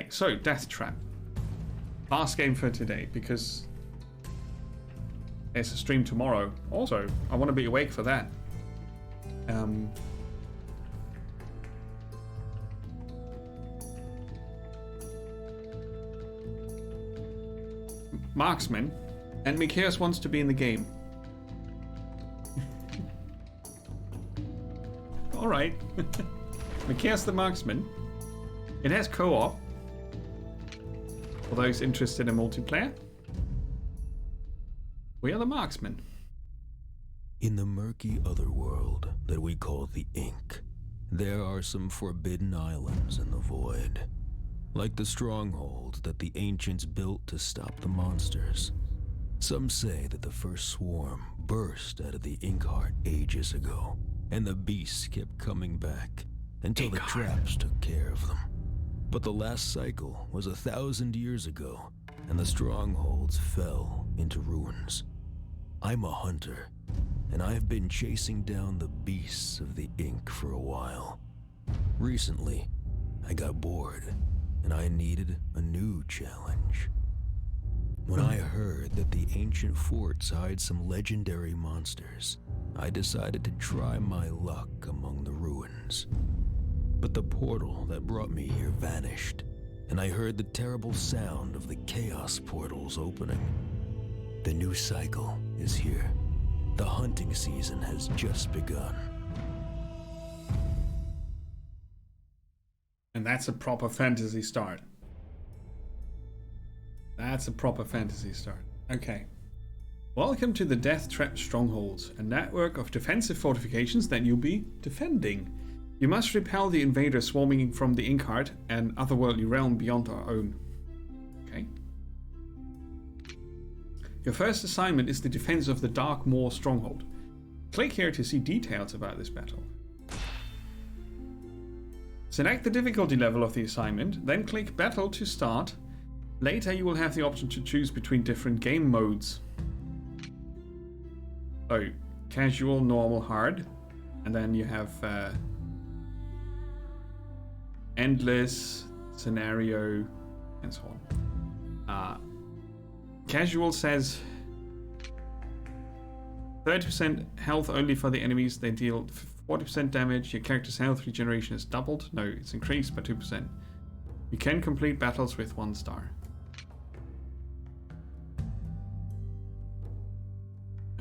Okay, so Deathtrap. Last game for today, because there's a stream tomorrow. Also, I want to be awake for that. Marksman, and Mikias wants to be in the game. Alright. Mikias the Marksman. It has co-op. For those interested in multiplayer. We are the Marksmen. In the murky otherworld that we call the Ink, there are some forbidden islands in the void. Like the strongholds that the ancients built to stop the monsters. Some say that the first swarm burst out of the Inkheart ages ago, and the beasts kept coming back until the traps took care of them. But the last cycle was 1,000 years ago, and the strongholds fell into ruins. I'm a hunter, and I've been chasing down the beasts of the Ink for a while. Recently, I got bored, and I needed a new challenge. When I heard that the ancient forts hide some legendary monsters, I decided to try my luck among the ruins. But the portal that brought me here vanished, and I heard the terrible sound of the chaos portals opening. The new cycle is here. The hunting season has just begun. And that's a proper fantasy start. That's a proper fantasy start. Okay. Welcome to the Deathtrap Strongholds, a network of defensive fortifications that you'll be defending. You must repel the invaders swarming from the Inkheart and otherworldly realm beyond our own. Okay. Your first assignment is the defense of the Dark Moor Stronghold. Click here to see details about this battle. Select the difficulty level of the assignment, then click Battle to start. Later you will have the option to choose between different game modes. So, casual, normal, hard. And then you have endless, scenario, and so on. Casual says 30% health only for the enemies. They deal 40% damage. Your character's health regeneration is doubled. No, it's increased by 2%. You can complete battles with 1 star.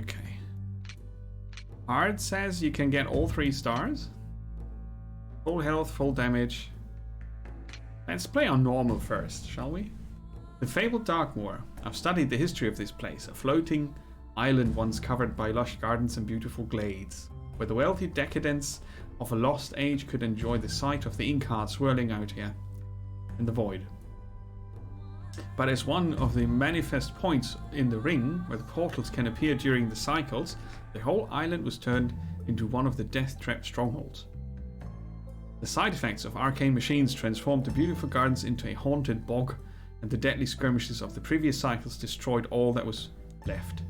Okay. Hard says you can get all 3 stars. Full health, full damage. Let's play on normal first, shall we? The fabled Darkmoor. I've studied the history of this place, a floating island once covered by lush gardens and beautiful glades, where the wealthy decadents of a lost age could enjoy the sight of the Inkheart swirling out here in the void. But as one of the manifest points in the ring, where the portals can appear during the cycles, the whole island was turned into one of the Deathtrap strongholds. The side effects of arcane machines transformed the beautiful gardens into a haunted bog, and the deadly skirmishes of the previous cycles destroyed all that was left.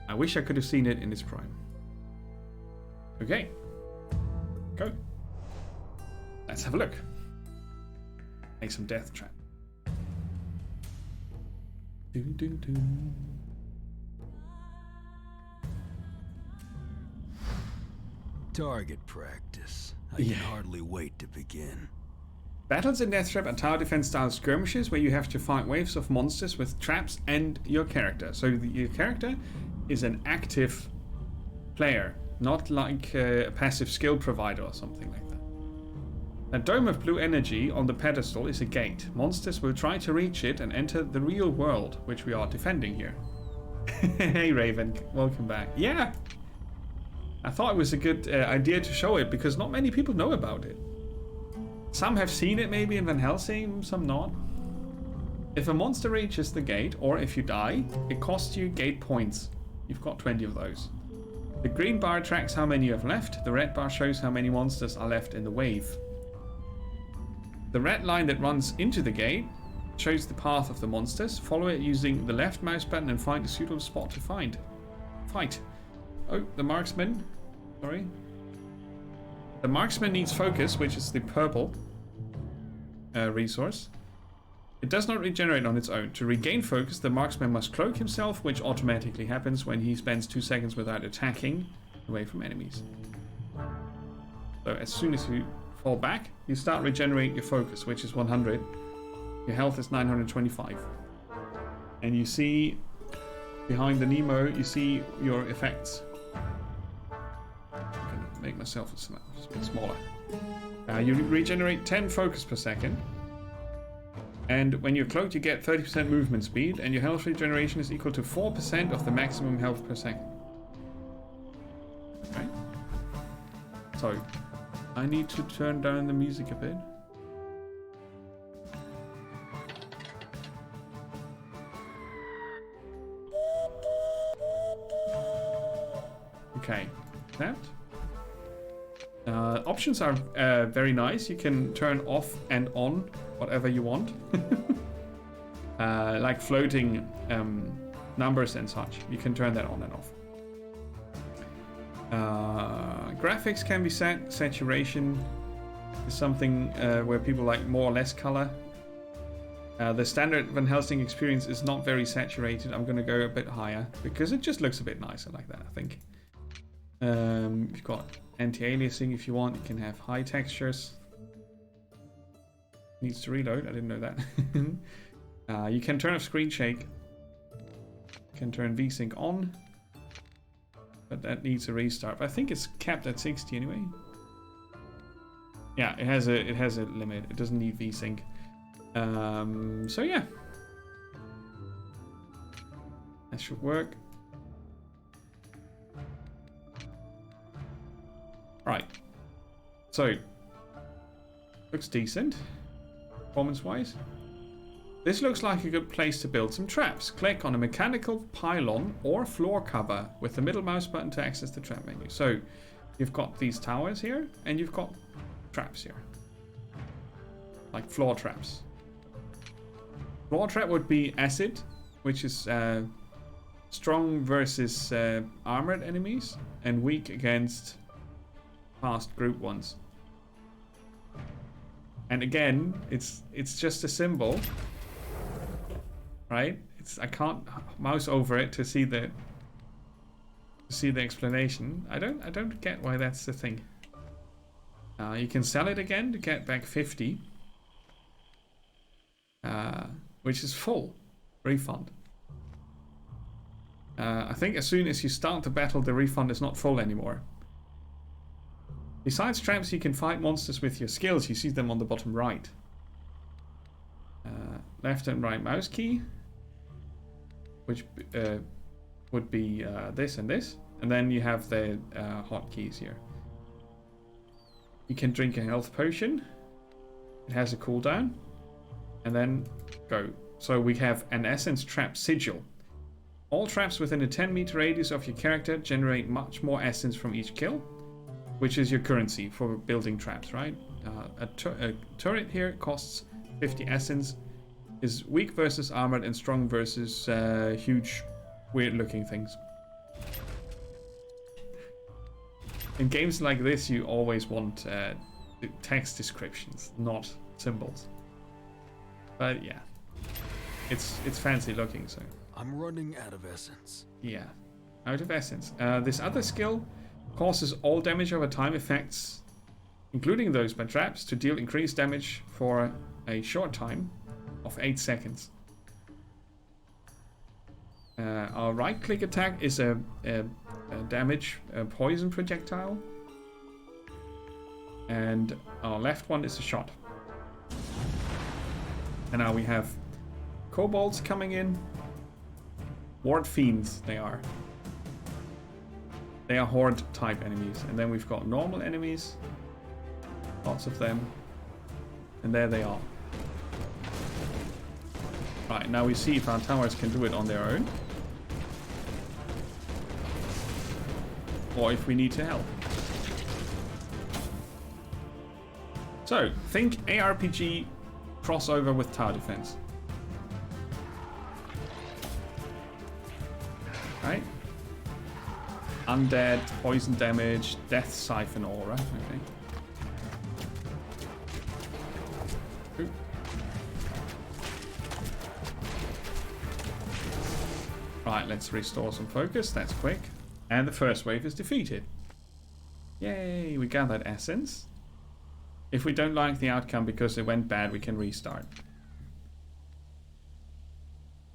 I wish I could have seen it in its prime. Okay. Go. Let's have a look. Make some Deathtrap. Target practice. I can hardly wait to begin. Battles in Deathtrap are tower defense style skirmishes where you have to fight waves of monsters with traps and your character. So your character is an active player, not like a passive skill provider or something like that. A dome of blue energy on the pedestal is a gate. Monsters will try to reach it and enter the real world, which we are defending here. Hey Raven, welcome back. Yeah! I thought it was a good idea to show it because not many people know about it. Some have seen it maybe in Van Helsing, some not. If a monster reaches the gate, or if you die, it costs you gate points. You've got 20 of those. The green bar tracks how many you have left. The red bar shows how many monsters are left in the wave. The red line that runs into the gate shows the path of the monsters. Follow it using the left mouse button and find a suitable spot to fight. Oh, the marksman. Sorry. The marksman needs focus, which is the purple. resource. It does not regenerate on its own. To regain focus, the marksman must cloak himself, which automatically happens when he spends 2 seconds without attacking away from enemies. So as soon as you fall back, you start regenerating your focus, which is 100. Your health is 925. And you see, behind the Nemo, you see your effects. I'm gonna make myself a bit smaller. You regenerate 10 focus per second. And when you're cloaked, you get 30% movement speed, and your health regeneration is equal to 4% of the maximum health per second. Okay. So, I need to turn down the music a bit. Okay, that. Options are very nice. You can turn off and on whatever you want. Like floating numbers and such. You can turn that on and off. Graphics can be set. Saturation is something where people like more or less color. The standard Van Helsing experience is not very saturated. I'm going to go a bit higher because it just looks a bit nicer like that, I think. You've got anti-aliasing if you want. You can have high textures. Needs to reload. I didn't know that. You can turn off screen shake. You can turn VSync on. But that needs a restart. But I think it's capped at 60 anyway. Yeah, it has a limit. It doesn't need VSync. So yeah. That should work. Right. So looks decent. Performance-wise. This looks like a good place to build some traps. Click on a mechanical pylon or floor cover with the middle mouse button to access the trap menu. So you've got these towers here and you've got traps here. Like floor traps. Floor trap would be acid, which is strong versus armored enemies and weak against fast group ones. And again, it's just a symbol, right? I can't mouse over it to see the explanation. I don't get why that's the thing. You can sell it again to get back 50, which is full refund. I think as soon as you start the battle, the refund is not full anymore. Besides traps, you can fight monsters with your skills. You see them on the bottom right. Left and right mouse key, which would be this and this. And then you have the hotkeys here. You can drink a health potion. It has a cooldown. And then go. So we have an essence trap sigil. All traps within a 10-meter radius of your character generate much more essence from each kill, which is your currency for building traps, right? A turret here costs 50 essence, is weak versus armored and strong versus huge, weird-looking things. In games like this, you always want text descriptions, not symbols. But yeah, it's fancy looking, so. I'm running out of essence. Yeah, out of essence. This other skill causes all damage over time effects, including those by traps, to deal increased damage for a short time of 8 seconds. Our right-click attack is a damage poison projectile, and our left one is a shot. And now we have kobolds coming in. Ward fiends, they are. They are horde type enemies. And then we've got normal enemies. Lots of them. And there they are. Right, now we see if our towers can do it on their own. Or if we need to help. So, think ARPG crossover with tower defense. Right? Undead, poison damage, death siphon aura. Okay. Ooh. Right, let's restore some focus. That's quick. And the first wave is defeated. Yay, we gathered essence. If we don't like the outcome because it went bad, we can restart.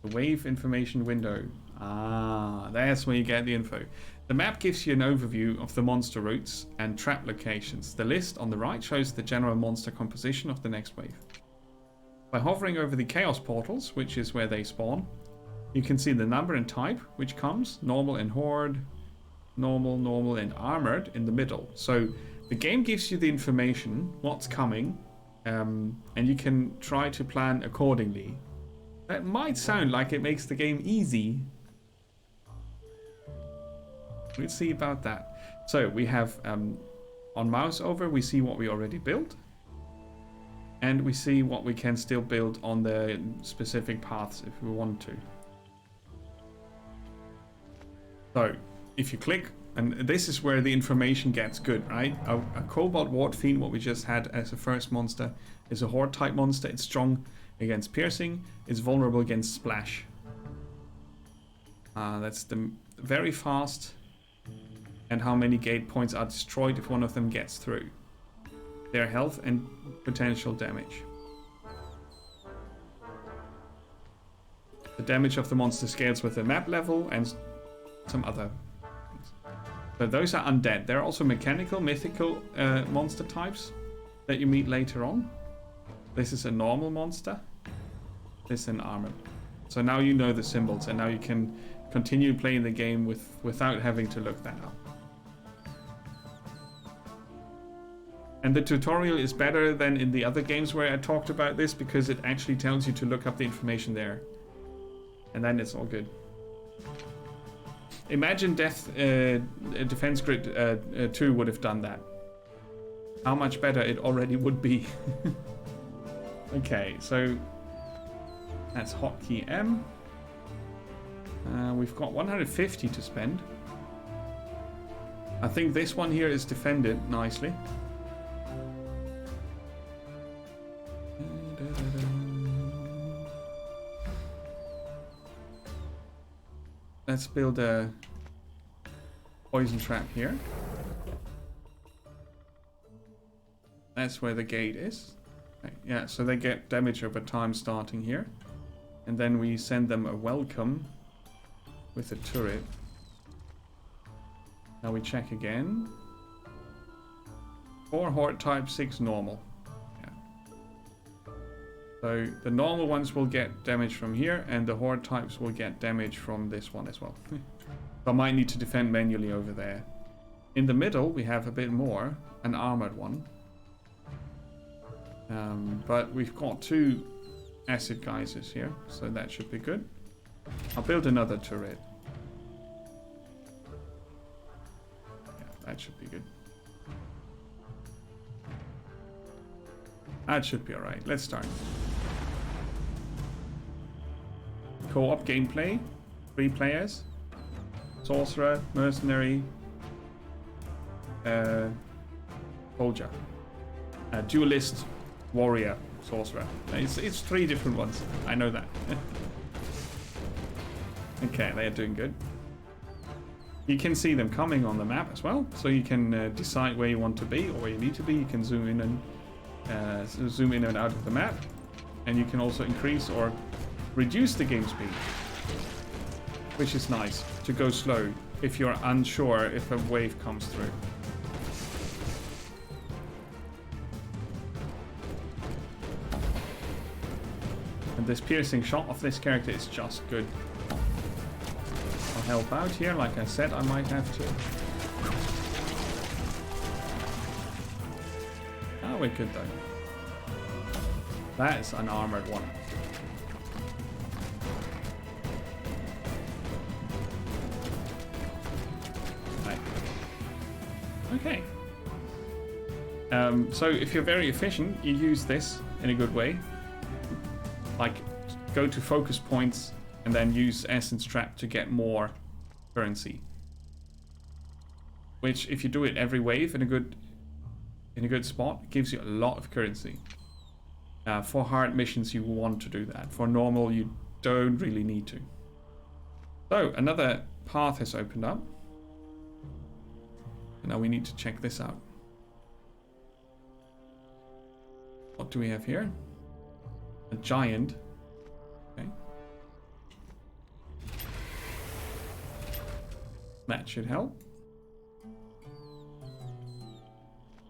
The wave information window. Ah, that's where you get the info. The map gives you an overview of the monster routes and trap locations. The list on the right shows the general monster composition of the next wave. By hovering over the chaos portals, which is where they spawn, you can see the number and type which comes, normal and horde, normal and armored in the middle. So the game gives you the information, what's coming, and you can try to plan accordingly. That might sound like it makes the game easy. We'll see about that. So we have on mouse over, we see what we already built. And we see what we can still build on the specific paths if we want to. So if you click, and this is where the information gets good, right? A Cobalt Ward Fiend, what we just had as a first monster, is a Horde type monster. It's strong against piercing. It's vulnerable against splash. That's the very fast. And how many gate points are destroyed if one of them gets through. Their health and potential damage. The damage of the monster scales with the map level and some other things. So those are undead. There are also mechanical, mythical monster types that you meet later on. This is a normal monster. This is an armored. So now you know the symbols, and now you can continue playing the game without having to look that up. And the tutorial is better than in the other games where I talked about this, because it actually tells you to look up the information there. And then it's all good. Imagine Defense Grid 2 would have done that. How much better it already would be. Okay, so that's hotkey M. We've got 150 to spend. I think this one here is defended nicely. Let's build a poison trap here. That's where the gate is. Okay, yeah, so they get damage over time starting here. And then we send them a welcome with a turret. Now we check again. 4 horde type, 6 normal. So the normal ones will get damage from here, and the horde types will get damage from this one as well. So I might need to defend manually over there. In the middle we have a bit more, an armored one. But we've got 2 acid geysers here, so that should be good. I'll build another turret. Yeah, that should be good. That should be alright. Let's start. Co-op gameplay. 3 players. Sorcerer, Mercenary, Soldier. Duelist, Warrior, Sorcerer. It's 3 different ones. I know that. Okay, they are doing good. You can see them coming on the map as well, so you can decide where you want to be or where you need to be. You can zoom in and out of the map, and you can also increase or reduce the game speed, which is nice to go slow if you're unsure if a wave comes through. And this piercing shot of this character is just good. I'll help out here, like I said, I might have to. Oh, we're good though. That is an armored one. Right. Okay. So if you're very efficient, you use this in a good way. Like, go to focus points and then use Essence Trap to get more currency. Which, if you do it every wave in a good spot, gives you a lot of currency. For hard missions, you want to do that. For normal, you don't really need to. So, another path has opened up. And now we need to check this out. What do we have here? A giant. Okay. That should help.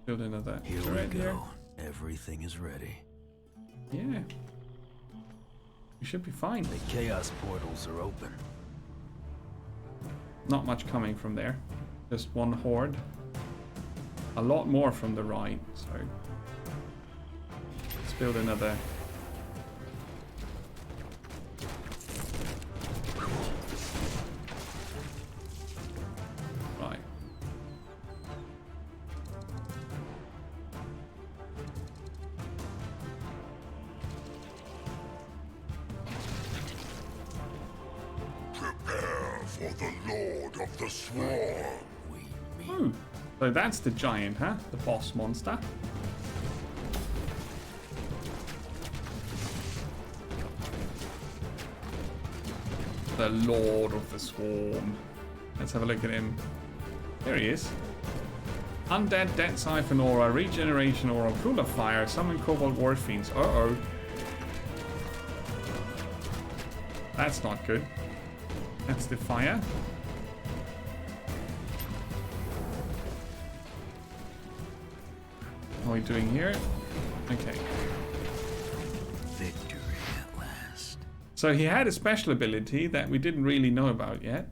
Build another Here turret we go. here. Everything is ready. Yeah. We should be fine. The chaos portals are open. Not much coming from there. Just one horde. A lot more from the right, so let's build another. Right. Prepare for the Lord of the Swarm. We meet. Ooh. So that's the giant, huh? The boss monster. The Lord of the Swarm. Let's have a look at him. There he is. Undead, Dead Siphon Aura, Regeneration Aura, Pool of Fire, Summon Cobalt War Fiends. Uh-oh. That's not good. That's the fire. What are we doing here? Okay. Victory at last. So he had a special ability that we didn't really know about yet.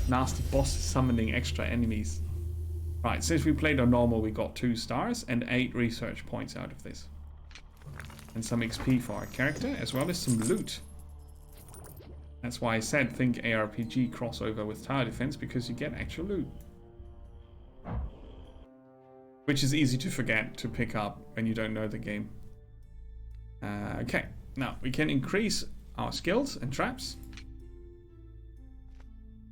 Nasty boss summoning extra enemies. Right, since we played on normal, we got 2 stars and 8 research points out of this. And some XP for our character, as well as some loot. That's why I said think ARPG crossover with tower defense, because you get actual loot. Which is easy to forget to pick up when you don't know the game. Okay, now we can increase our skills and traps.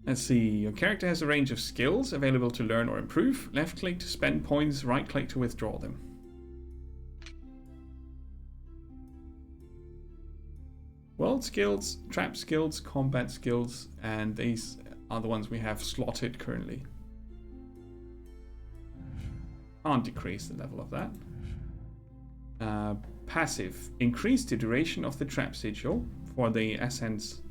Let's see, your character has a range of skills available to learn or improve. Left click to spend points, right click to withdraw them. World skills, trap skills, combat skills, and these are the ones we have slotted currently. Can't decrease the level of that. Passive. Increase the duration of the trap sigil for the essence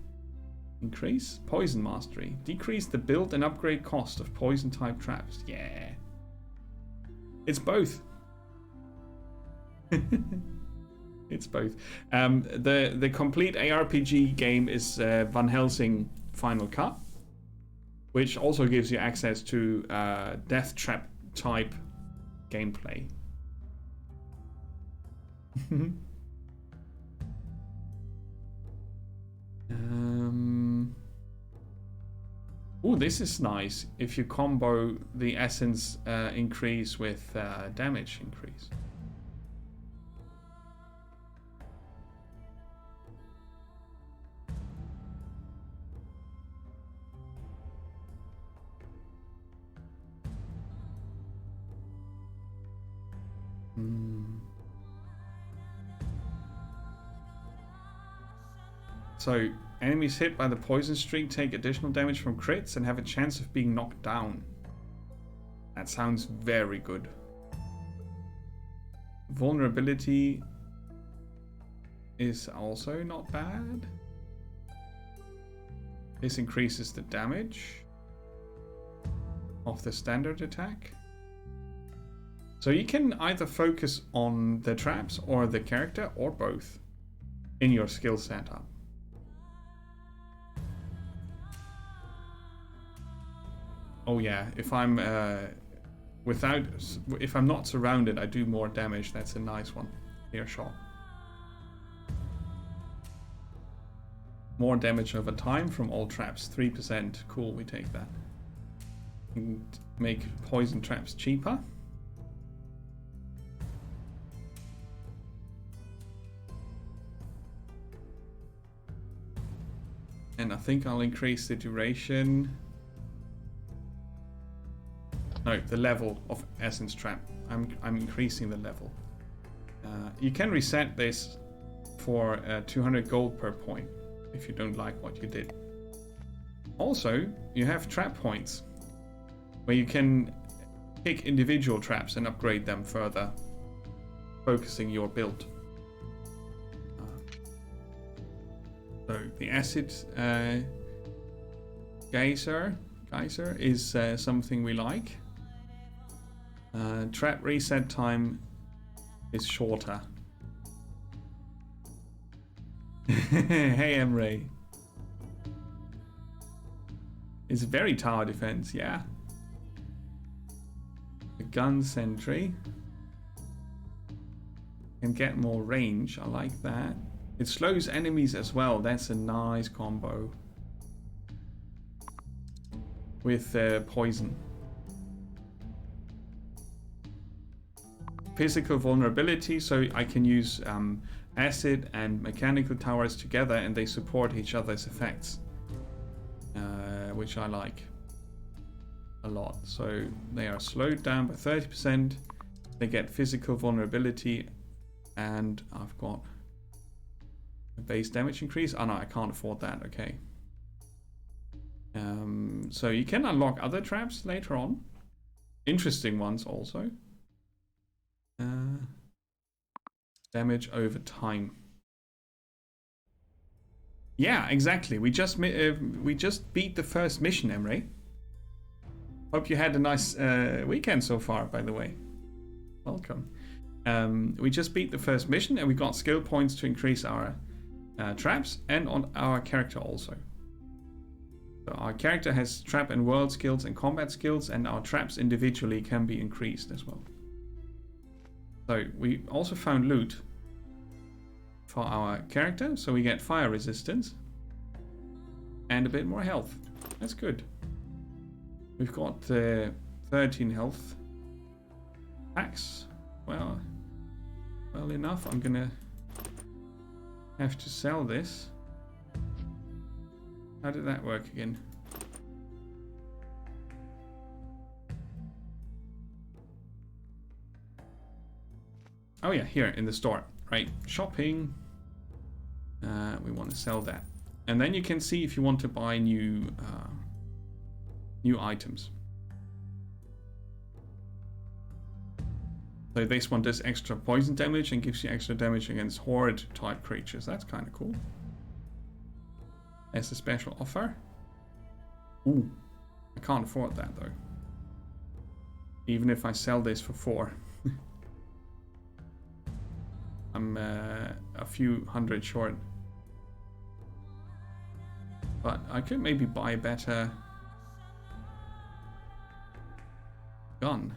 increase. Poison mastery. Decrease the build and upgrade cost of poison type traps. Yeah. It's both. It's both. The complete ARPG game is Van Helsing Final Cut, which also gives you access to Deathtrap type gameplay. Oh, this is nice. If you combo the essence increase with damage increase. So, enemies hit by the poison streak take additional damage from crits and have a chance of being knocked down. That sounds very good. Vulnerability is also not bad. This increases the damage of the standard attack. So you can either focus on the traps or the character or both in your skill setup. Oh yeah, if I'm if I'm not surrounded, I do more damage. That's a nice one. Clear shot. More damage over time from all traps. 3%. Cool, we take that. And make poison traps cheaper. And I think I'll increase the duration. No, the level of Essence Trap. I'm increasing the level. You can reset this for 200 gold per point if you don't like what you did. Also, you have trap points, where you can pick individual traps and upgrade them further, focusing your build. So the acid geyser is something we like. Trap reset time is shorter. Hey Emre. It's very tower defense, yeah. The gun sentry can get more range. I like that. It slows enemies as well. That's a nice combo with poison. Physical vulnerability, so I can use acid and mechanical towers together, and they support each other's effects, which I like a lot. So they are slowed down by 30%. They get physical vulnerability, and I've got a base damage increase. Oh no, I can't afford that. Okay. So you can unlock other traps later on, interesting ones also. Damage over time. Yeah, exactly. We just beat the first mission, Emre. Hope you had a nice weekend so far, by the way. Welcome. We just beat the first mission, and we got skill points to increase our traps and on our character also. So our character has trap and world skills and combat skills, and our traps individually can be increased as well. So we also found loot for our character, so we get fire resistance and a bit more health. That's good. We've got 13 health packs. Well enough. I'm gonna have to sell this. How did that work again? Oh yeah, here in the store, right? Shopping. We want to sell that, and then you can see if you want to buy new items. So this one does extra poison damage and gives you extra damage against horde type creatures. That's kind of cool. As a special offer. Ooh, I can't afford that though. Even if I sell this for 4. I'm a few hundred short. But I could maybe buy a better gun.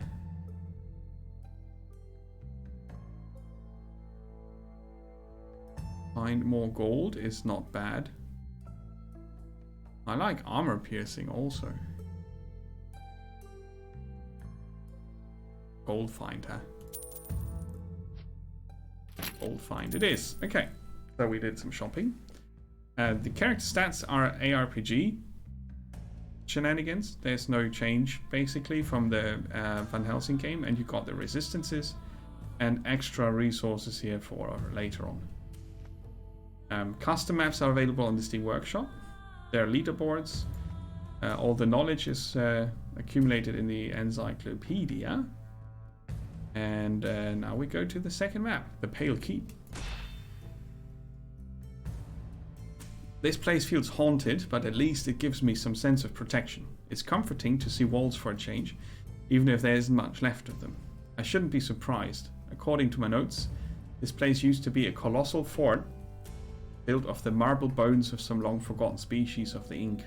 Find more gold is not bad. I like armor piercing also. Gold find, huh? Gold find it is. Okay, so we did some shopping. The character stats are ARPG shenanigans. There's no change basically from the Van Helsing game, and you got the resistances and extra resources here for later on. Custom maps are available on the Steam Workshop. There are leaderboards. All the knowledge is accumulated in the encyclopedia. And now we go to the second map, the Pale Keep. This place feels haunted, but at least it gives me some sense of protection. It's comforting to see walls for a change, even if there isn't much left of them. I shouldn't be surprised. According to my notes, this place used to be a colossal fort built of the marble bones of some long-forgotten species of the Ink.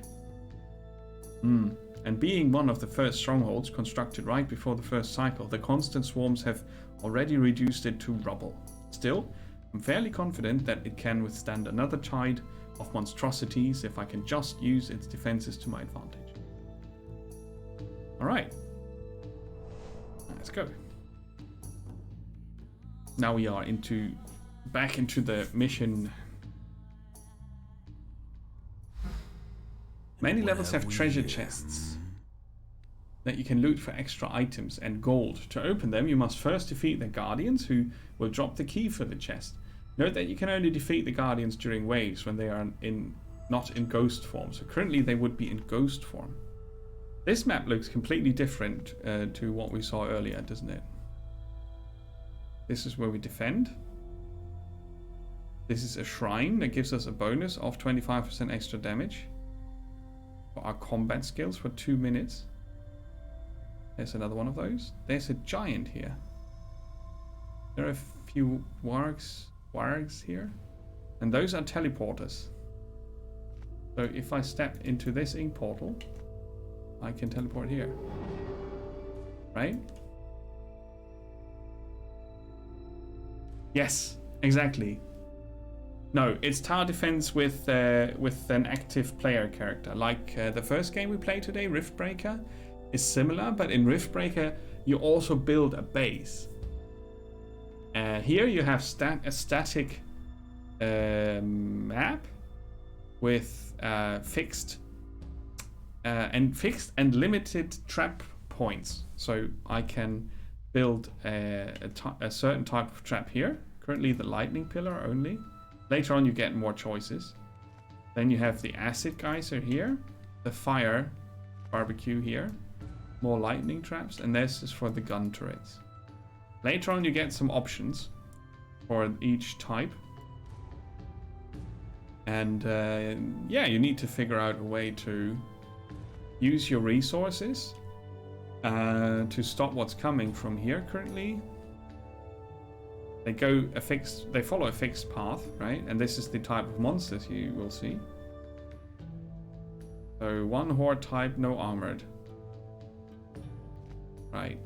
And being one of the first strongholds constructed right before the first cycle, the constant swarms have already reduced it to rubble. Still, I'm fairly confident that it can withstand another tide of monstrosities if I can just use its defenses to my advantage. Alright. Let's go. Now we are back into the mission. Many levels have treasure chests that you can loot for extra items and gold. To open them, you must first defeat the Guardians, who will drop the key for the chest. Note that you can only defeat the Guardians during waves when they are in not in ghost form. So currently they would be in ghost form. This map looks completely different to what we saw earlier, doesn't it? This is where we defend. This is a shrine that gives us a bonus of 25% extra damage for our combat skills for 2 minutes. There's another one of those. There's a giant here. There are a few wargs here. And those are teleporters. So if I step into this ink portal, I can teleport here. Right? Yes, exactly. No, it's tower defense with an active player character. Like the first game we played today, Riftbreaker, is similar, but in Riftbreaker you also build a base. Here you have a static map with fixed and limited trap points. So I can build a certain type of trap here. Currently the lightning pillar only. Later on you get more choices. Then you have the acid geyser here, the fire barbecue here, more lightning traps, and this is for the gun turrets. Later on you get some options for each type. And yeah, you need to figure out a way to use your resources to stop what's coming from here currently. They follow a fixed path, right? And this is the type of monsters you will see. So one horde type, no armored. Right.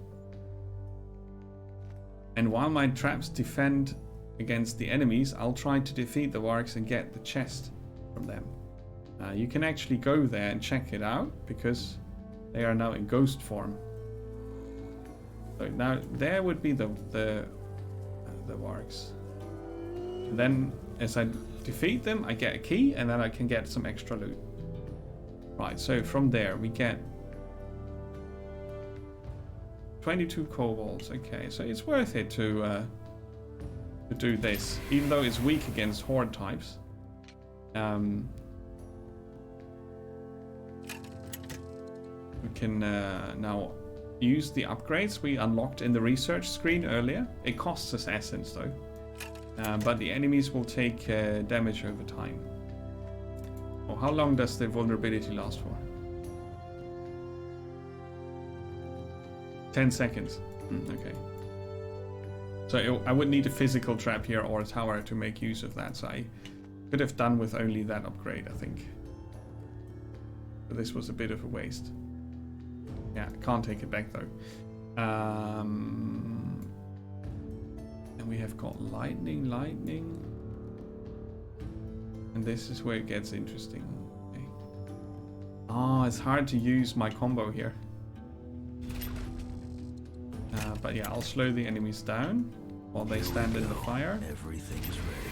And while my traps defend against the enemies, I'll try to defeat the wargs and get the chest from them. You can actually go there and check it out because they are now in ghost form. So now there would be the wargs. And then as I defeat them, I get a key and then I can get some extra loot. Right, so from there we get 22 kobolds. Okay, so it's worth it to do this, even though it's weak against horde types. We can now use the upgrades we unlocked in the research screen earlier. It costs us essence though, but the enemies will take damage over time. Oh, how long does the vulnerability last for? 10 seconds. Okay. So I would need a physical trap here or a tower to make use of that. So I could have done with only that upgrade, I think. But this was a bit of a waste. Yeah, I can't take it back though. And we have got lightning. And this is where it gets interesting. Okay. Ah, it's hard to use my combo here. But yeah, I'll slow the enemies down while they stand in the fire. Everything is ready.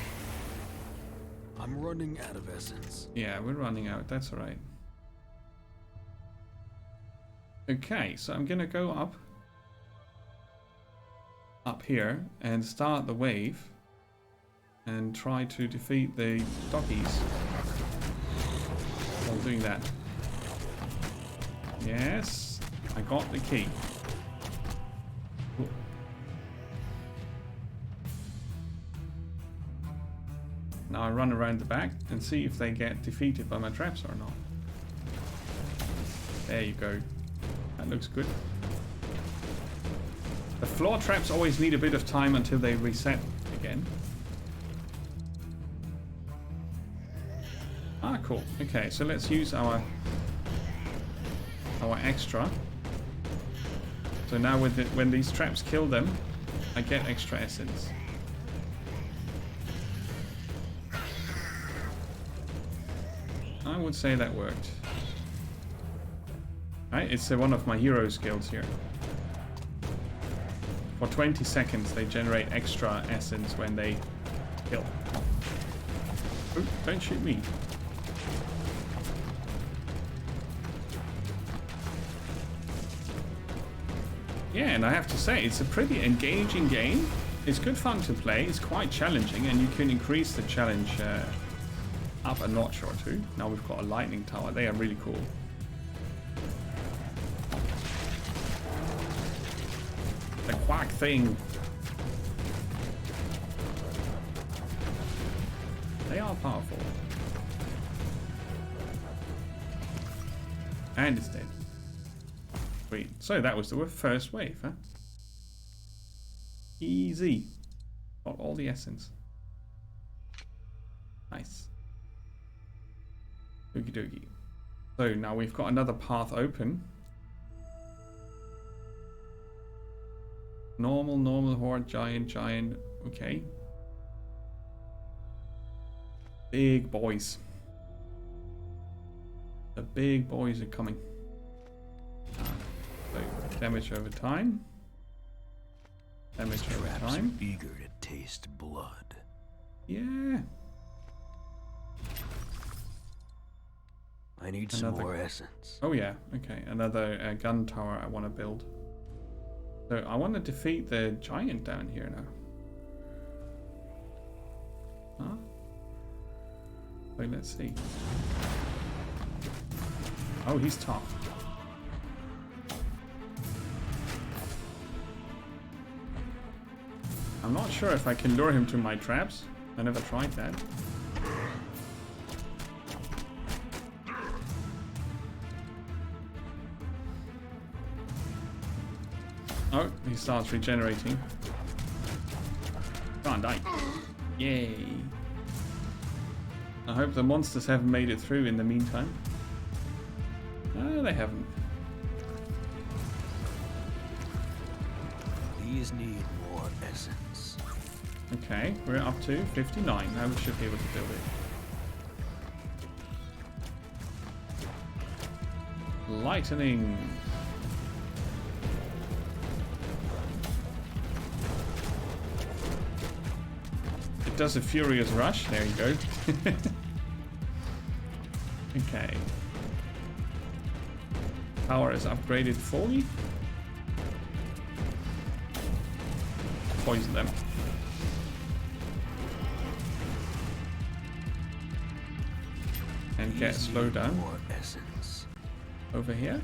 I'm running out of essence. Yeah, we're running out. That's all right. Okay, so I'm gonna go up here and start the wave and try to defeat the doggies while doing that. Yes, I got the key. Cool. Now I run around the back and see if they get defeated by my traps or not. There you go. That looks good. The floor traps always need a bit of time until they reset again. Ah, cool. Okay, so let's use our extra. So now when these traps kill them, I get extra essence. I would say that worked. Right, it's one of my hero skills here. For 20 seconds they generate extra essence when they kill. Oh, don't shoot me. Yeah, and I have to say, it's a pretty engaging game. It's good fun to play, it's quite challenging, and you can increase the challenge up a notch or two. Now we've got a lightning tower. They are really cool. The quack thing. They are powerful. And it's dead. Sweet. So that was the first wave, huh? Easy. Got all the essence. Nice. Okie dokie. So now we've got another path open. Normal, horde, giant. Okay. Big boys. The big boys are coming. So damage over time. Damage over time. Eager to taste blood. Yeah. I need some more essence. Oh yeah. Okay. Another gun tower I want to build. So I want to defeat the giant down here now. Huh? Wait, let's see. Oh, he's tough. I'm not sure if I can lure him to my traps. I never tried that. Oh, he starts regenerating. Come on, die. Yay. I hope the monsters haven't made it through in the meantime. No, they haven't. These need more essence. Okay, we're up to 59. Now we should be able to build it. Lightning. It does a furious rush. There you go. Okay. Power is upgraded fully. Poison them. And get slowed down. More essence. Over here.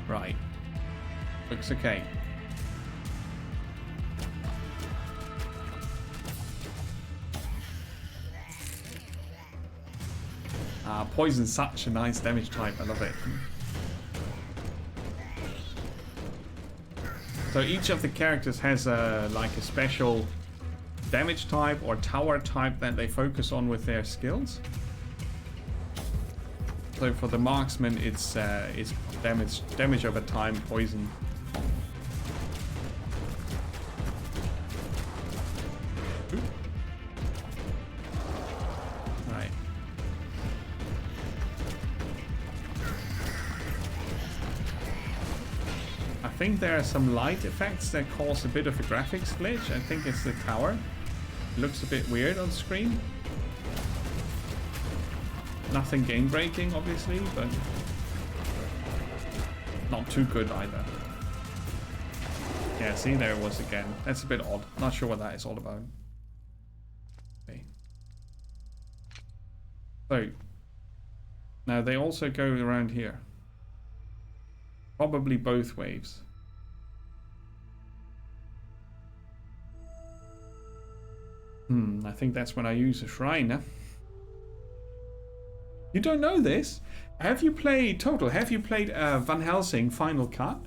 Right. Looks okay. Poison's such a nice damage type. I love it. So each of the characters has like a special damage type or tower type that they focus on with their skills. So for the marksman, it's damage over time, poison. Right. I think there are some light effects that cause a bit of a graphics glitch. I think it's the tower. It looks a bit weird on screen. Nothing game breaking, obviously, but not too good either. Yeah, see, there it was again. That's a bit odd. Not sure what that is all about. Okay. So, now they also go around here. Probably both waves. I think that's when I use a shrine. You don't know this? Have you played Van Helsing Final Cut?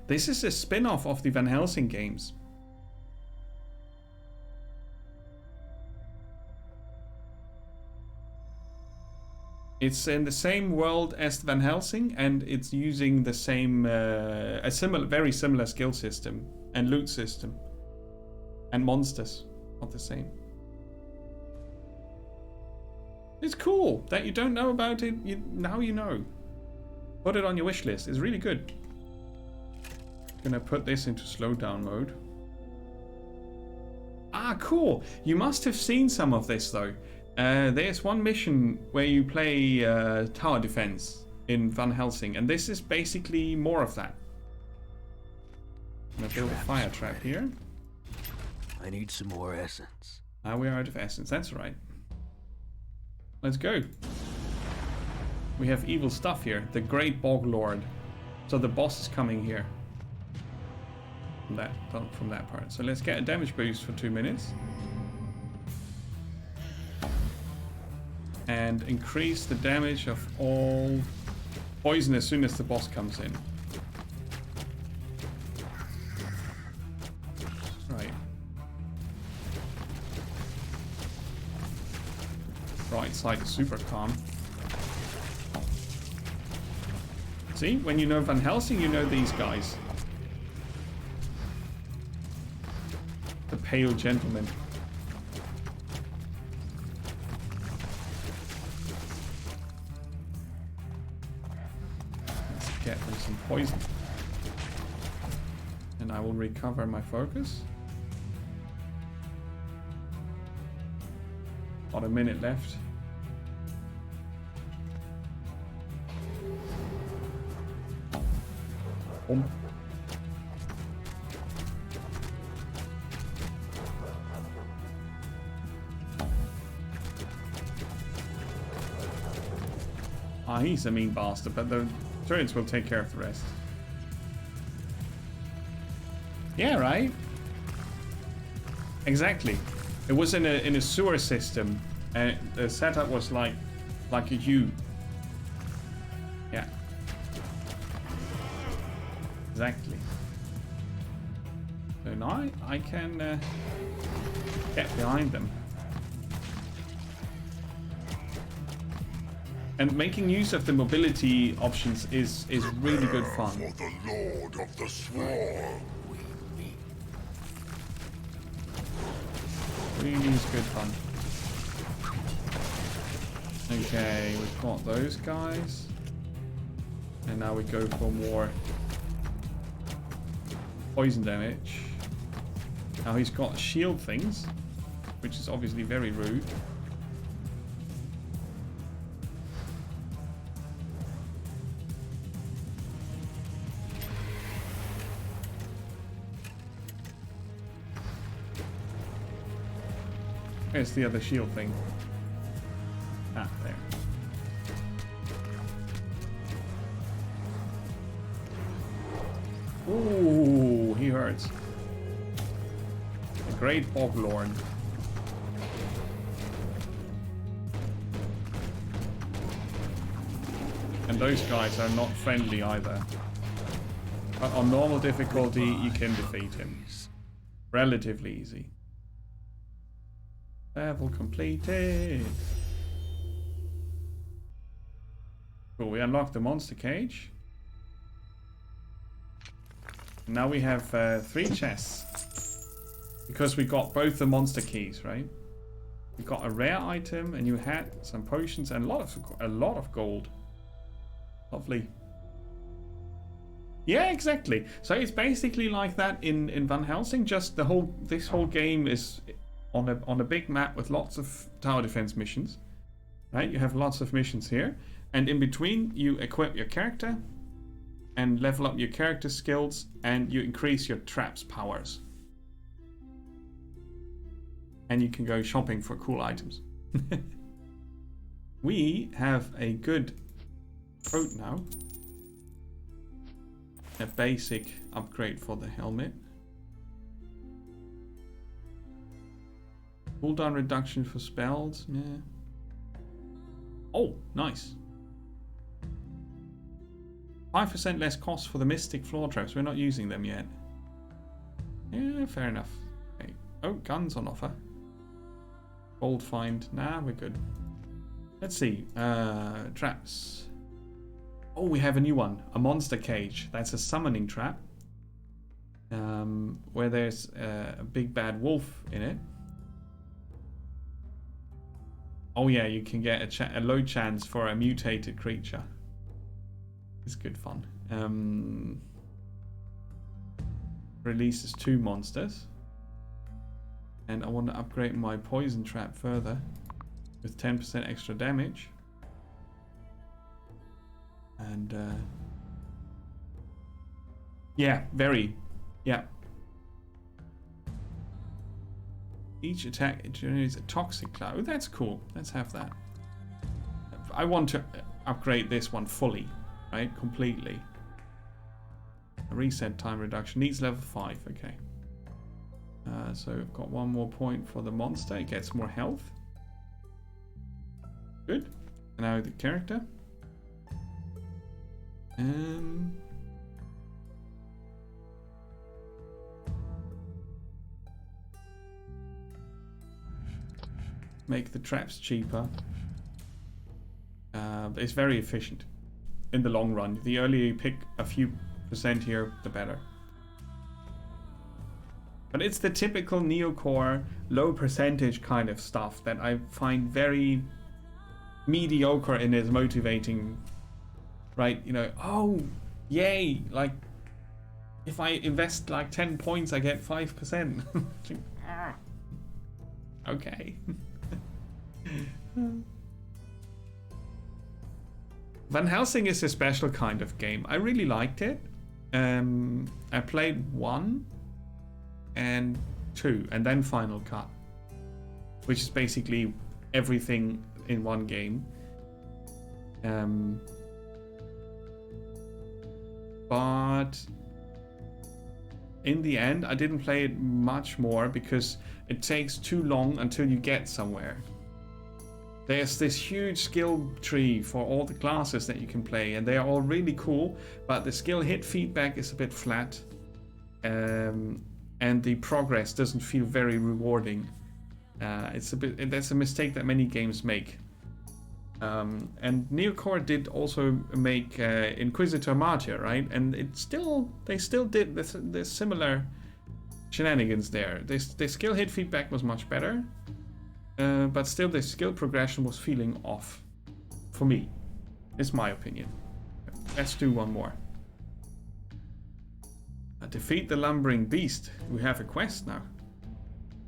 This is a spin-off of the Van Helsing games. It's in the same world as Van Helsing, and it's using the same, very similar skill system and loot system, and monsters are the same. It's cool that you don't know about it. Now you know. Put it on your wish list. It's really good. Gonna put this into slowdown mode. Ah, cool. You must have seen some of this though. There's one mission where you play tower defense in Van Helsing, and this is basically more of that. I'm gonna build a fire trap here. I need some more essence. Ah, we are out of essence. That's right. Let's go. We have evil stuff here. The Great Bog Lord. So the boss is coming here. From that part. So let's get a damage boost for 2 minutes. And increase the damage of all poison as soon as the boss comes in. Right. Right side is super calm. See, when you know Van Helsing, you know these guys. The Pale Gentleman. Let's get them some poison. And I will recover my focus. About a minute left. Boom. Ah, he's a mean bastard, but the turrets will take care of the rest. Yeah, right? Exactly. It was in a sewer system, and the setup was like a U. Yeah. Exactly. So now I can get behind them. And making use of the mobility options is really good fun. For the Lord of the Swarm. Really is good fun. Okay, we've got those guys. And now we go for more poison damage. Now he's got shield things, which is obviously very rude. Where's the other shield thing? Ah, there. Ooh, he hurts. The Great Bog Lord. And those guys are not friendly either. But on normal difficulty, you can defeat him. Relatively easy. Level completed. Cool, we unlocked the monster cage. Now we have 3 chests. Because we got both the monster keys, right? We got a rare item, a new hat, some potions, and a lot of gold. Lovely. Yeah, exactly. So it's basically like that in Van Helsing. Just this whole game is on a big map with lots of tower defense missions, right? You have lots of missions here, and in between you equip your character and level up your character skills, and you increase your traps powers, and you can go shopping for cool items. We have a good coat now, a basic upgrade for the helmet. Cooldown reduction for spells, yeah. Oh, nice. 5% less cost for the Mystic floor traps. We're not using them yet. Yeah, fair enough. Okay. Oh, guns on offer. Gold find. Nah, we're good. Let's see. Traps. Oh, we have a new one. A monster cage. That's a summoning trap. Where there's a big bad wolf in it. Oh yeah, you can get a low chance for a mutated creature. It's good fun. Releases 2 monsters. And I want to upgrade my poison trap further with 10% extra damage. And yeah, very, Yeah. Each attack generates a toxic cloud. Oh, that's cool. Let's have that. I want to upgrade this one fully, right? Completely. A reset time reduction. Needs level 5. Okay. So we've got one more point for the monster. It gets more health. Good. And now the character. Make the traps cheaper. It's very efficient in the long run. The earlier you pick a few percent here, the better. But it's the typical neocore low percentage kind of stuff that I find very mediocre in its motivating, right? You know, oh, yay, like if I invest like 10 points I get 5%. Okay. Van Helsing is a special kind of game. I really liked it. I played 1 and 2 and then Final Cut, which is basically everything in one game. But in the end I didn't play it much more because it takes too long until you get somewhere. There's this huge skill tree for all the classes that you can play, and they are all really cool, but the skill hit feedback is a bit flat, and the progress doesn't feel very rewarding. That's a mistake that many games make. And Neocore did also make Inquisitor Martyr, right? And they still did the similar shenanigans there. The skill hit feedback was much better. But still the skill progression was feeling off. For me. It's my opinion. Let's do one more. Defeat the lumbering beast. We have a quest now.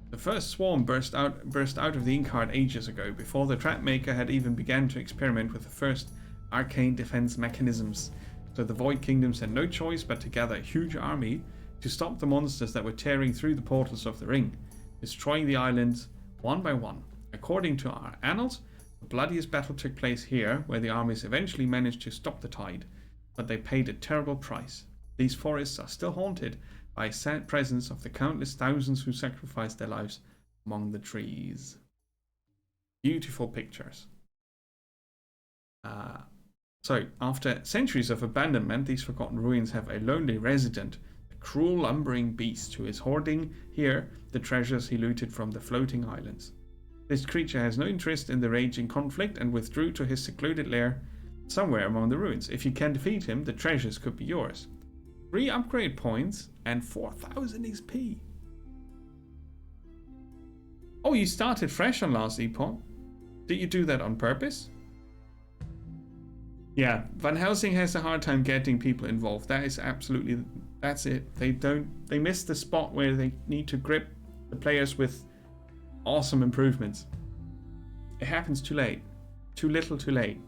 The first swarm burst out of the Inkheart ages ago, before the trap maker had even begun to experiment with the first arcane defense mechanisms. So the Void Kingdoms had no choice but to gather a huge army to stop the monsters that were tearing through the portals of the ring, destroying the islands one by one. According to our annals, the bloodiest battle took place here, where the armies eventually managed to stop the tide, but they paid a terrible price. These forests are still haunted by a sad presence of the countless thousands who sacrificed their lives among the trees. Beautiful pictures. So, after centuries of abandonment, these forgotten ruins have a lonely resident, the cruel lumbering beast who is hoarding here the treasures he looted from the floating islands. This creature has no interest in the raging conflict and withdrew to his secluded lair somewhere among the ruins. If you can defeat him, the treasures could be yours. 3 upgrade points and 4,000 XP. Oh, you started fresh on last epoch? Did you do that on purpose? Yeah, Van Helsing has a hard time getting people involved. That is absolutely, that's it. They miss the spot where they need to grip the players with awesome improvements. It happens too late. Too little too late.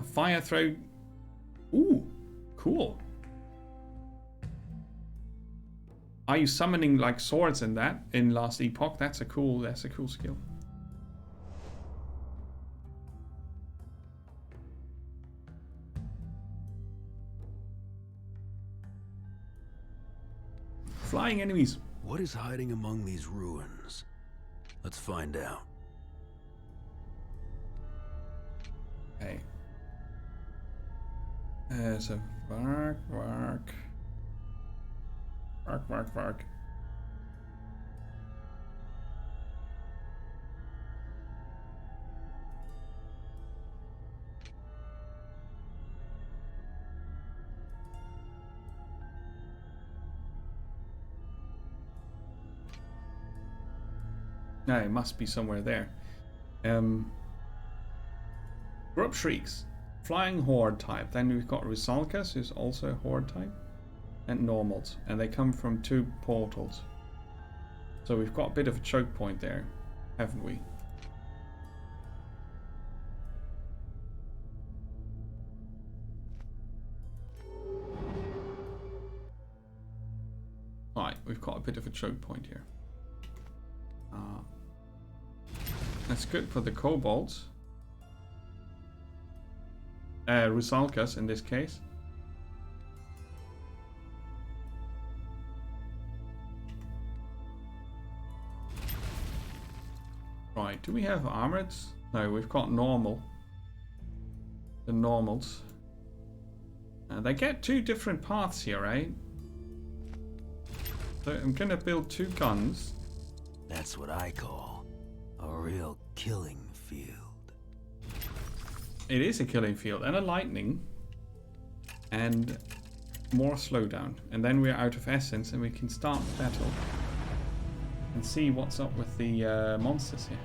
A fire throw. Ooh, cool. Are you summoning like swords in that in last epoch? That's a cool skill. Flying enemies. What is hiding among these ruins? Let's find out. Okay. So Vark. No, it must be somewhere there. Grub Shrieks. Flying Horde type. Then we've got Rusalkas, who's also Horde type. And Normals. And they come from 2 portals. So we've got a bit of a choke point there, haven't we? Right, we've got a bit of a choke point here. That's good for the kobolds. Rusalkas in this case. Right, do we have armored? No, we've got normal. The normals. They get 2 different paths here, right? So I'm gonna build 2 guns. That's what I call a real killing field. It is a killing field and a lightning. And more slowdown. And then we're out of essence and we can start the battle. And see what's up with the monsters here.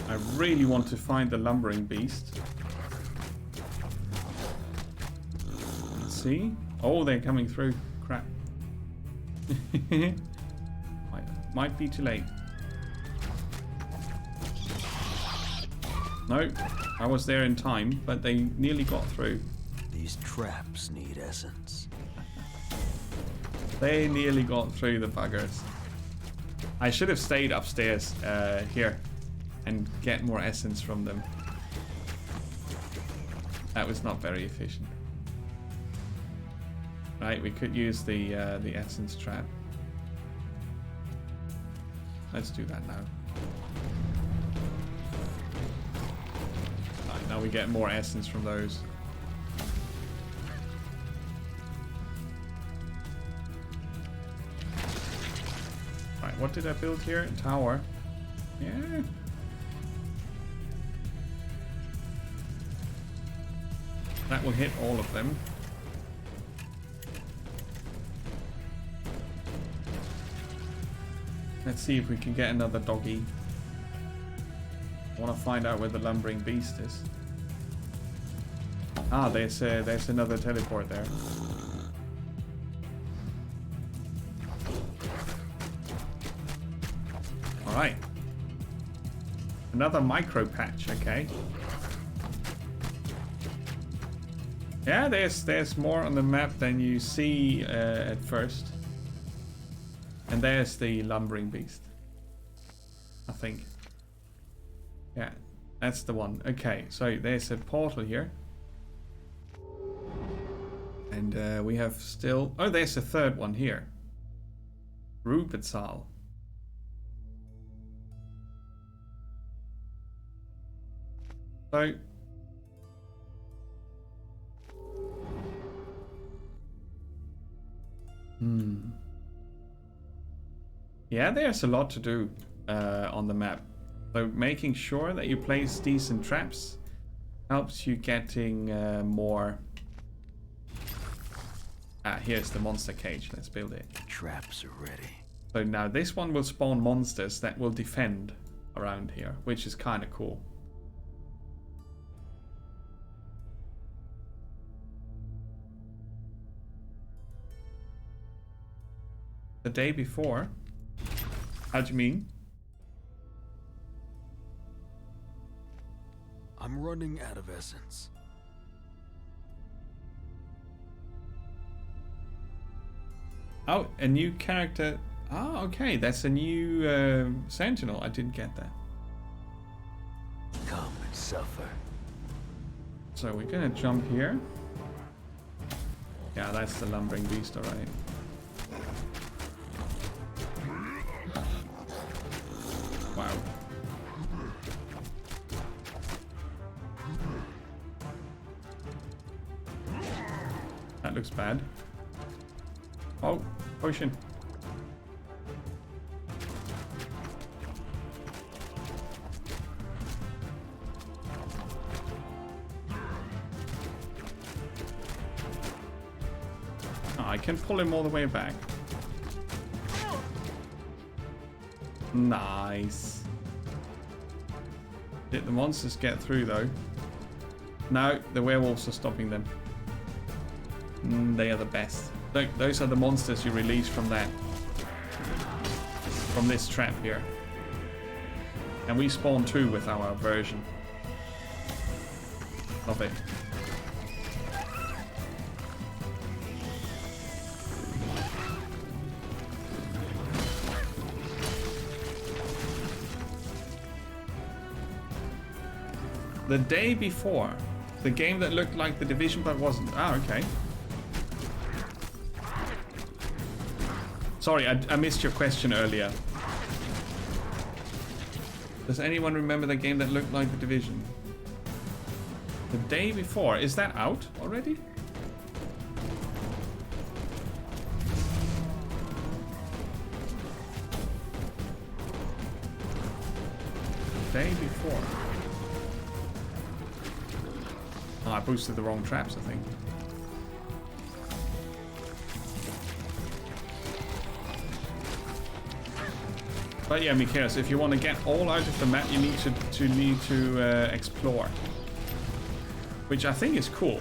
I really want to find the lumbering beast. Let's see. Oh, they're coming through. Crap. might be too late. No, I was there in time, but they nearly got through. These traps need essence. They nearly got through, the buggers. I should have stayed upstairs here and get more essence from them. That was not very efficient. Right, we could use the essence trap. Let's do that now. Right, now we get more essence from those. Right, what did I build here? A tower. Yeah. That will hit all of them. Let's see if we can get another doggy. I want to find out where the lumbering beast is. Ah, there's another teleport there. All right. Another micro patch, okay. Yeah, there's more on the map than you see at first. And there's the lumbering beast. I think. Yeah, that's the one. Okay, so there's a portal here. And we have still... Oh, there's a third one here. Rubetzal. So... Yeah, there's a lot to do on the map. So making sure that you place decent traps helps you getting more... Ah, here's the monster cage. Let's build it. Traps are ready. So now this one will spawn monsters that will defend around here, which is kind of cool. The day before... How do you mean? I'm running out of essence. Oh, a new character. Oh, okay. That's a new sentinel. I didn't get that. Come and suffer. So we're gonna jump here. Yeah, that's the lumbering beast, alright. Wow. That looks bad. Oh, potion. Oh, I can pull him all the way back. Nice. Did the monsters get through though? No, the werewolves are stopping them. They are the best. Look, those are the monsters you release from that. from this trap here. And we spawn 2 with our version of it. The day before, the game that looked like The Division but wasn't. Ah, okay. Sorry, I missed your question earlier. Does anyone remember the game that looked like The Division? The day before, is that out already? The day before. Oh, I boosted the wrong traps, I think. But yeah, Mikaeus, if you want to get all out of the map, you need to explore, which I think is cool.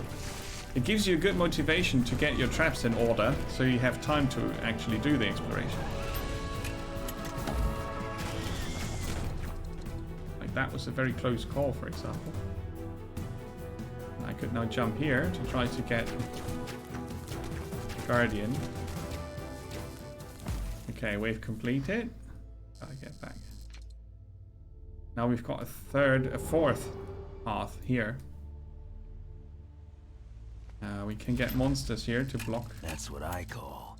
It gives you a good motivation to get your traps in order, so you have time to actually do the exploration. Like that was a very close call, for example. I could now jump here to try to get Guardian. Okay, wave completed. Gotta get back. Now we've got a fourth path here. We can get monsters here to block. That's what I call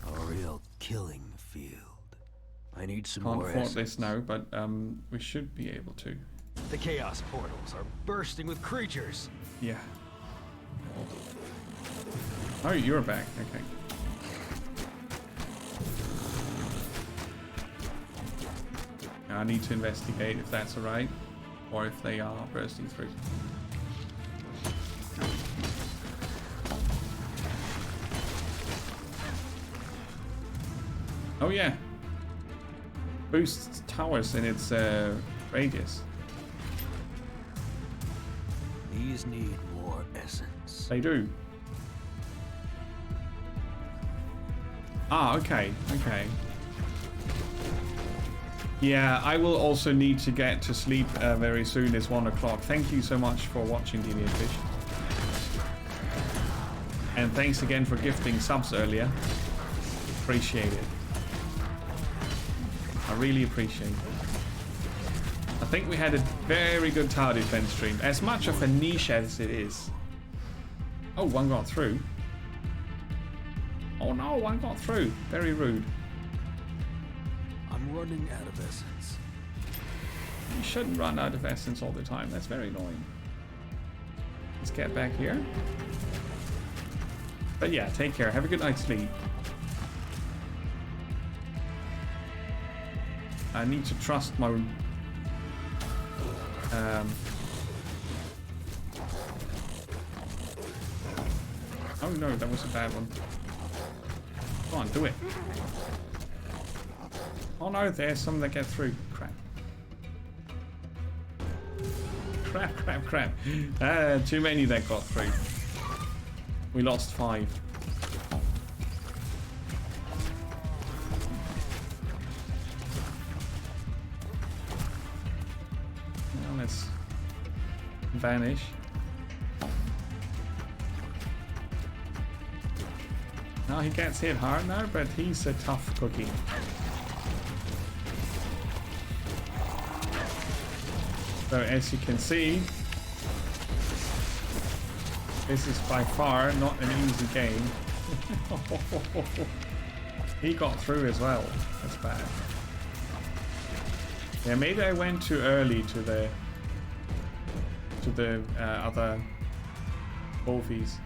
a real killing field. I need some Can't more afford essence. this now, but we should be able to. The chaos portals are bursting with creatures. Yeah. Oh, you're back. Okay. Now I need to investigate if that's alright, or if they are bursting through. Oh yeah. Boosts towers in its radius. These need more essence. They do. Ah, okay, okay. Yeah, I will also need to get to sleep very soon. It's 1 o'clock. Thank you so much for watching, Deviantfish. And thanks again for gifting subs earlier. Appreciate it. I really appreciate it. I think we had a very good tower defense stream. As much of a niche as it is. Oh, one got through. Oh no, one got through. Very rude. I'm running out of essence. You shouldn't run out of essence all the time. That's very annoying. Let's get back here. But yeah, take care. Have a good night's sleep. I need to trust my... Oh no, that was a bad one. Come on, do it. Oh no, there's some that get through. Crap. Crap, crap, crap. Too many that got through. We lost 5. Now let's vanish. Now he gets hit hard now, but he's a tough cookie. So as you can see, this is by far not an easy game. He got through as well. That's bad. Yeah, maybe I went too early to the other wolfies.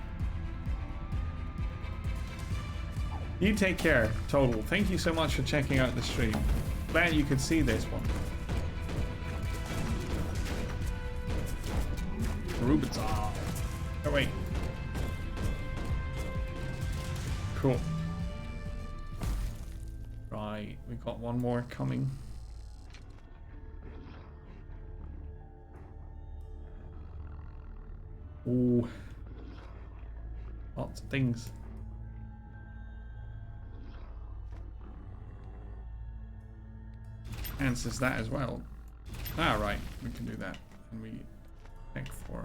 You take care, Total. Thank you so much for checking out the stream. Glad you could see this one. Rubens. Oh wait. Cool. Right, we got one more coming. Ooh. Lots of things. answers that as well. Ah, right, we can do that. And we check for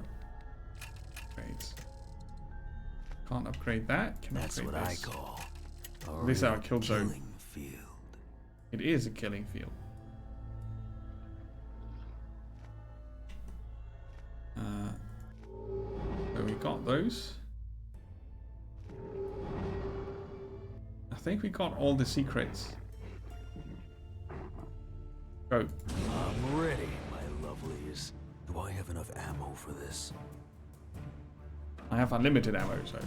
upgrades. Can't upgrade that. Can That's upgrade what this. I call This is our kill zone. killing field. It is a killing field. So we got those. I think we got all the secrets. Go. I'm ready, my lovelies. Do I have enough ammo for this? I have unlimited ammo, so it's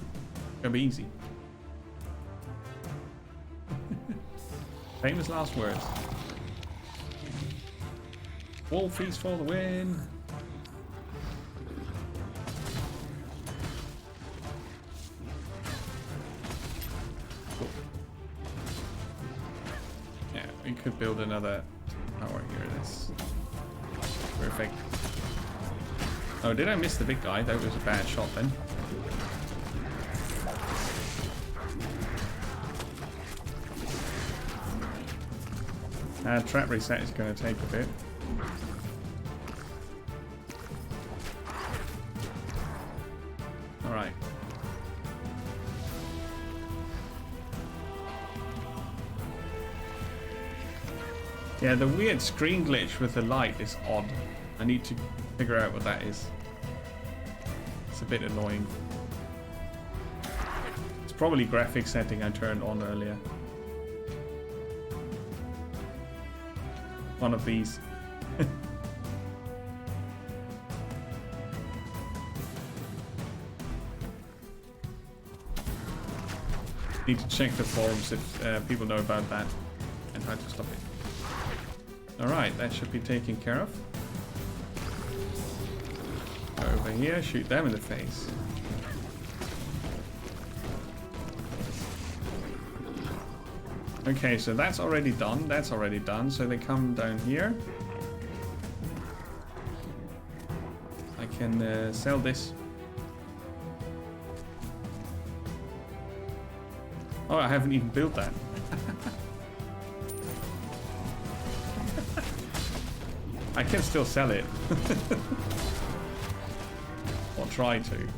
gonna be easy. Famous last words. Wolfies for the win. Cool. Yeah, we could build another tower here. That's perfect. Oh, did I miss the big guy? That was a bad shot then. Trap reset is going to take a bit. Alright. Yeah, the weird screen glitch with the light is odd. I need to figure out what that is. It's a bit annoying. It's probably graphics setting I turned on earlier. One of these. Need to check the forums if people know about that and how to stop it. Alright, that should be taken care of. Go over here, shoot them in the face. Okay, so that's already done. That's already done. So they come down here. I can sell this. Oh, I haven't even built that. I can still sell it. Or try to.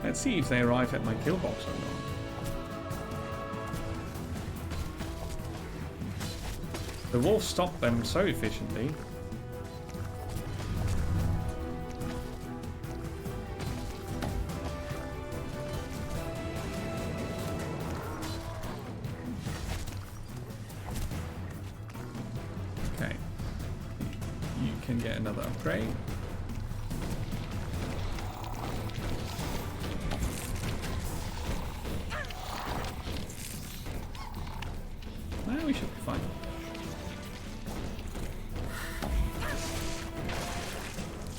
Let's see if they arrive at my kill box or not. The wolves stop them so efficiently. Okay. You can get another upgrade. Well, we should be fine.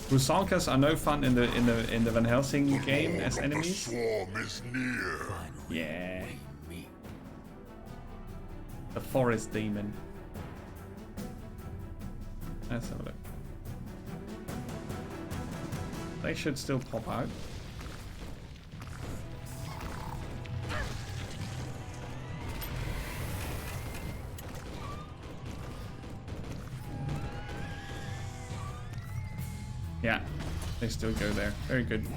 Rusalkas are no fun in the Van Helsing game as enemies. The swarm is near. Yeah. The forest demon. Let's have a look. They should still pop out. Yeah, they still go there. Very good.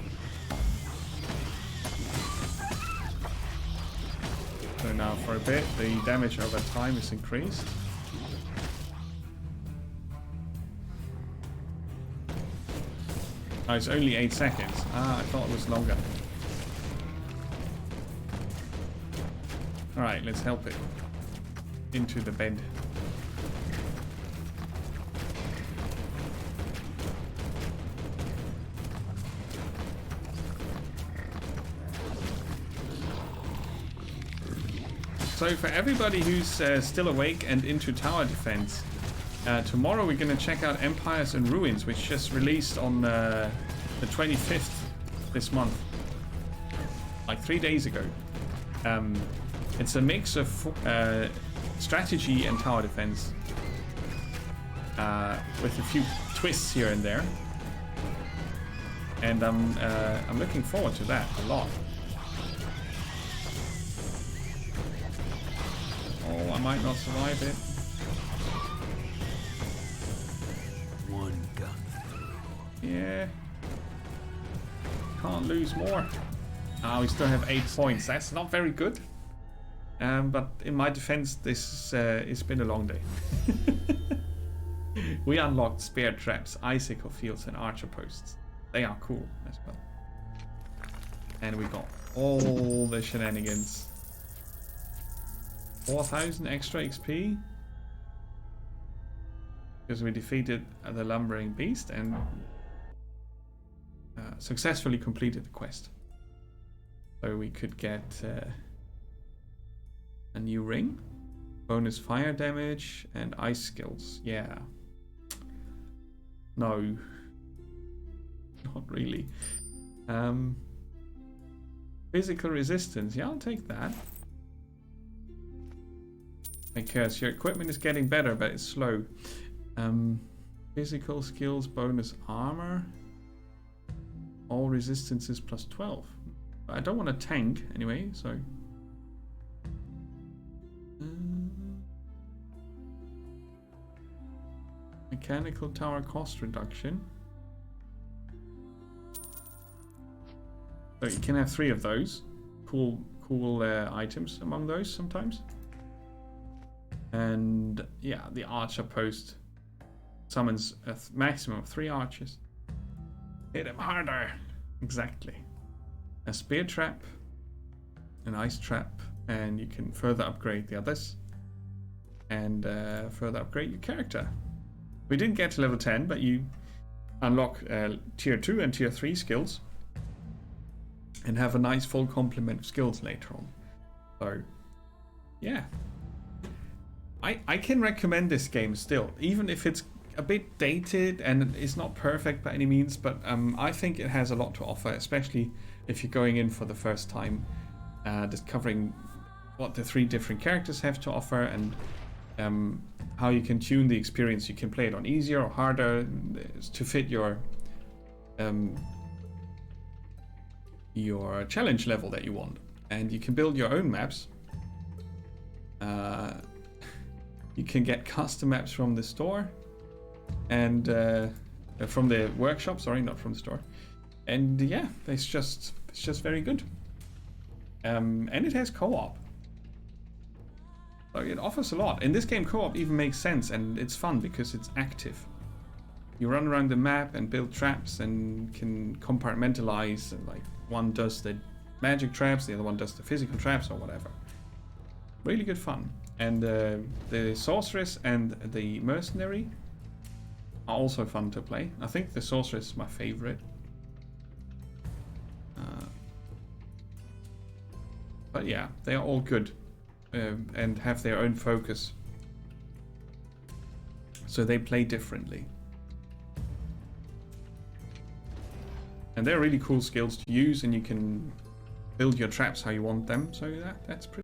So now for a bit, the damage over time is increased. Oh, it's only 8 seconds. Ah, I thought it was longer. Alright, let's help it into the bed. So for everybody who's still awake and into tower defense, tomorrow we're going to check out Empires and Ruins, which just released on the 25th this month, like 3 days ago. It's a mix of strategy and tower defense, with a few twists here and there, and I'm looking forward to that a lot. Oh, I'm might not survive it. One gun. Yeah. Can't lose more. Ah, we still have 8 points. That's not very good. But in my defense, this it's been a long day. We unlocked spear traps, icicle fields, and archer posts. They are cool as well. And we got all the shenanigans. 4,000 extra XP. Because we defeated the lumbering beast and successfully completed the quest. So we could get a new ring, bonus fire damage, and ice skills. Yeah. No. Not really. Physical resistance. Yeah, I'll take that. Because your equipment is getting better, but it's slow. Physical skills, bonus armor. All resistances plus 12. I don't want a tank anyway, so. Mechanical tower cost reduction. So you can have 3 of those. Cool items among those sometimes. And yeah, the archer post summons a maximum of 3 archers. Hit him harder. Exactly. A spear trap, an ice trap, and you can further upgrade the others. And further upgrade your character. We didn't get to level 10, but you unlock tier 2 and tier 3 skills. And have a nice full complement of skills later on. So, yeah. I can recommend this game still, even if it's a bit dated and it's not perfect by any means, but I think it has a lot to offer, especially if you're going in for the first time, discovering what the 3 different characters have to offer and how you can tune the experience. You can play it on easier or harder to fit your challenge level that you want, and you can build your own maps. You can get custom maps from the store and from the workshop, sorry, not from the store. And yeah, it's just very good. And it has co-op. So it offers a lot. In this game, co-op even makes sense, and it's fun because it's active. You run around the map and build traps and can compartmentalize, and like one does the magic traps, the other one does the physical traps or whatever. Really good fun. And the sorceress and the mercenary are also fun to play. I think the sorceress is my favorite. But yeah, they are all good and have their own focus. So they play differently. And they're really cool skills to use, and you can build your traps how you want them. So that's pretty